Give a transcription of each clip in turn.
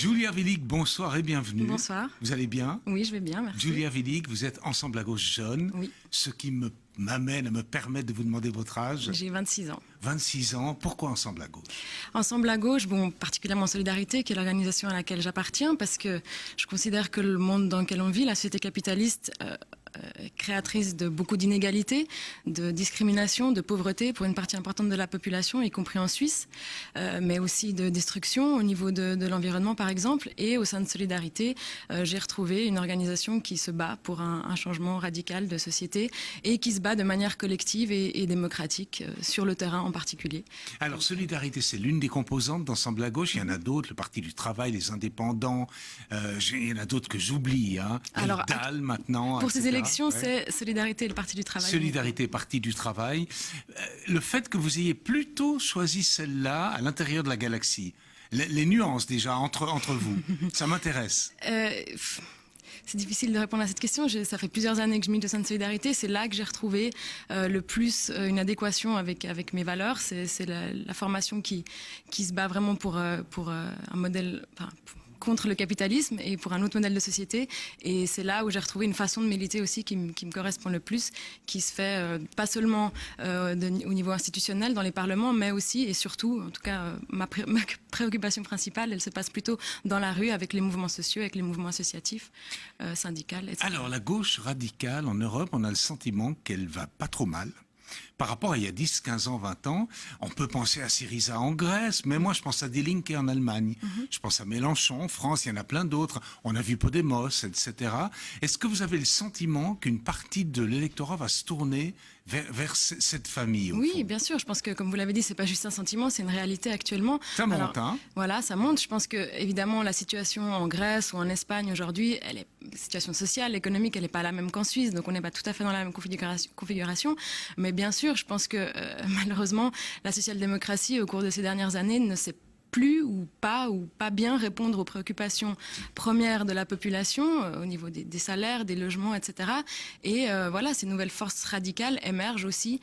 Giulia Willig, bonsoir et bienvenue. Bonsoir. Vous allez bien? Oui, je vais bien, merci. Giulia Willig, vous êtes Ensemble à gauche jeune, Oui. ce qui m'amène à me permettre de vous demander votre âge. J'ai 26 ans. 26 ans, pourquoi Ensemble à gauche? Ensemble à gauche, bon, particulièrement Solidarité, qui est l'organisation à laquelle j'appartiens, parce que je considère que le monde dans lequel on vit, la société capitaliste, créatrice de beaucoup d'inégalités, de discrimination, de pauvreté pour une partie importante de la population, y compris en Suisse, mais aussi de destruction au niveau de l'environnement, par exemple. Et au sein de Solidarité, j'ai retrouvé une organisation qui se bat pour un changement radical de société et qui se bat de manière collective et démocratique, sur le terrain en particulier. Alors, Solidarité, c'est l'une des composantes d'Ensemble à gauche. Il y en a d'autres, le Parti du Travail, les Indépendants. Il y en a d'autres que j'oublie. Hein. Alors, DAL, maintenant. Pour ces élections, ouais. c'est Solidarité et le Parti du Travail. Solidarité, Parti du Travail. Le fait que vous ayez plutôt choisi celle-là à l'intérieur de la galaxie, les nuances déjà entre vous, ça m'intéresse. C'est difficile de répondre à cette question. Ça fait plusieurs années que je milite au sein de Solidarité. C'est là que j'ai retrouvé le plus une adéquation avec mes valeurs. C'est la formation qui se bat vraiment pour un modèle... contre le capitalisme et pour un autre modèle de société. Et c'est là où j'ai retrouvé une façon de militer aussi qui me correspond le plus, qui se fait pas seulement au niveau institutionnel dans les parlements, mais aussi et surtout, en tout cas, ma préoccupation principale, elle se passe plutôt dans la rue avec les mouvements sociaux, avec les mouvements associatifs, syndicaux, etc. Alors, la gauche radicale en Europe, on a le sentiment qu'elle va pas trop mal. Par rapport à il y a 10, 15 ans, 20 ans, on peut penser à Syriza en Grèce, mais moi je pense à Die Linke en Allemagne. Je pense à Mélenchon en France, il y en a plein d'autres. On a vu Podemos, etc. Est-ce que vous avez le sentiment qu'une partie de l'électorat va se tourner vers cette famille? Oui, bien sûr. Je pense que, comme vous l'avez dit, c'est pas juste un sentiment, c'est une réalité actuellement. Ça monte, hein? Voilà, ça monte. Je pense que, évidemment, la situation en Grèce ou en Espagne aujourd'hui, la situation sociale, économique, elle n'est pas la même qu'en Suisse, donc on n'est pas tout à fait dans la même configuration. Mais bien sûr, je pense que, malheureusement, la social-démocratie, au cours de ces dernières années, ne s'est plus ou pas bien répondre aux préoccupations premières de la population au niveau des salaires, des logements, etc. Et voilà, ces nouvelles forces radicales émergent aussi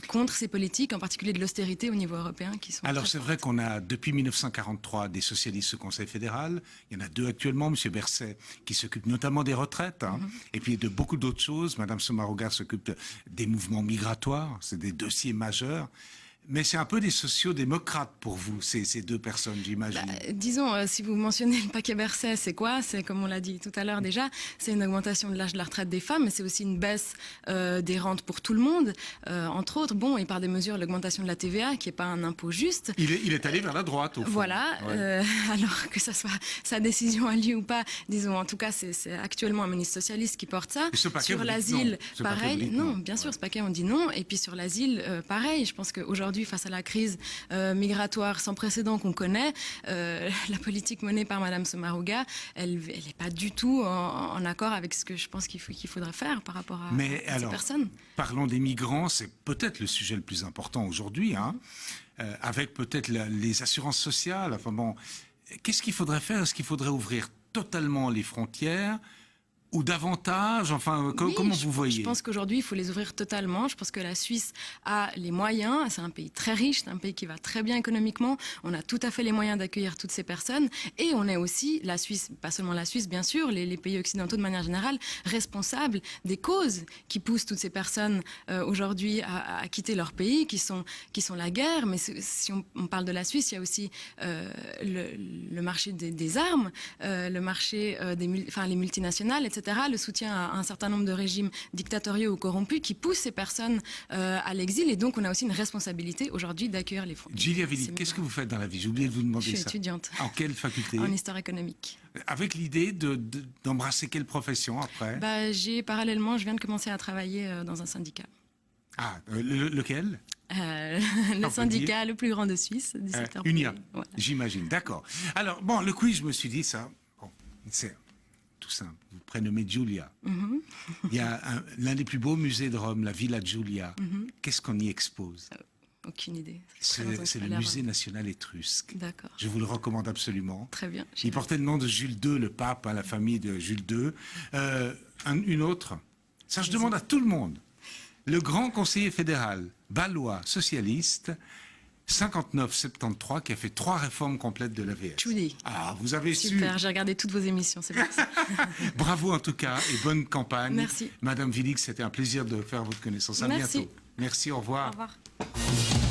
contre ces politiques, en particulier de l'austérité au niveau européen. Alors c'est vrai qu'on a depuis 1943 des socialistes au Conseil fédéral. Il y en a deux actuellement, M. Berset, qui s'occupe notamment des retraites, hein, et puis de beaucoup d'autres choses. Mme Sommaruga s'occupe des mouvements migratoires, c'est des dossiers majeurs. Mais c'est un peu des sociodémocrates pour vous, ces deux personnes, j'imagine. Disons, si vous mentionnez le paquet Berset, c'est quoi? C'est, comme on l'a dit tout à l'heure déjà, c'est une augmentation de l'âge de la retraite des femmes, mais c'est aussi une baisse des rentes pour tout le monde. Entre autres, bon, et par des mesures, l'augmentation de la TVA, qui n'est pas un impôt juste. Il est allé vers la droite, au fond. Voilà, ouais. Alors que ça soit sa décision à lui ou pas, disons, en tout cas, c'est actuellement un ministre socialiste qui porte ça. Sur l'asile, pareil. Non, bien sûr, ce paquet, on dit non. Et puis sur l'asile, pareil. Je pense qu'aujourd'hui, face à la crise migratoire sans précédent qu'on connaît, la politique menée par Mme Sommaruga, elle n'est pas du tout en accord avec ce que je pense qu'il faudrait faire par rapport à ces personnes. Parlons des migrants, c'est peut-être le sujet le plus important aujourd'hui, hein, avec peut-être les assurances sociales. Enfin bon, qu'est-ce qu'il faudrait faire? Est-ce qu'il faudrait ouvrir totalement les frontières? Ou davantage, enfin, comment vous voyez? Je pense qu'aujourd'hui, il faut les ouvrir totalement. Je pense que la Suisse a les moyens. C'est un pays très riche, c'est un pays qui va très bien économiquement. On a tout à fait les moyens d'accueillir toutes ces personnes. Et on est aussi, la Suisse, pas seulement la Suisse, bien sûr, les pays occidentaux de manière générale, responsables des causes qui poussent toutes ces personnes aujourd'hui à quitter leur pays, qui sont la guerre. Mais si on parle de la Suisse, il y a aussi le marché des armes, le marché les multinationales, etc. Le soutien à un certain nombre de régimes dictatoriaux ou corrompus qui poussent ces personnes à l'exil. Et donc, on a aussi une responsabilité aujourd'hui d'accueillir les frontières. Giulia Willig, qu'est-ce que vous faites dans la vie? J'ai oublié de vous demander ça. Je suis étudiante. En quelle faculté? En histoire économique. Avec l'idée d'embrasser quelle profession après? Parallèlement, je viens de commencer à travailler dans un syndicat. Ah, lequel? Le syndicat le plus grand de Suisse. Unia, ouais. J'imagine. D'accord. Alors, bon, le quiz, je me suis dit ça. Bon, c'est tout simple. Vous prénommez Giulia. Il y a l'un des plus beaux musées de Rome, la Villa Giulia. Qu'est-ce qu'on y expose? Aucune idée. C'est le musée national étrusque. D'accord. Je vous le recommande absolument. Très bien. Il portait le nom de Jules II, le pape, hein, la famille de Jules II. Une autre. Ça, je demande à tout le monde. Le grand conseiller fédéral, Valois, socialiste, 5973 qui a fait 3 réformes complètes de l'AVS. Trudy. Ah, vous avez Super, j'ai regardé toutes vos émissions, c'est bien ça. Bravo en tout cas et bonne campagne. Merci. Madame Willig, c'était un plaisir de faire votre connaissance. À Merci. bientôt. Merci, au revoir. Au revoir.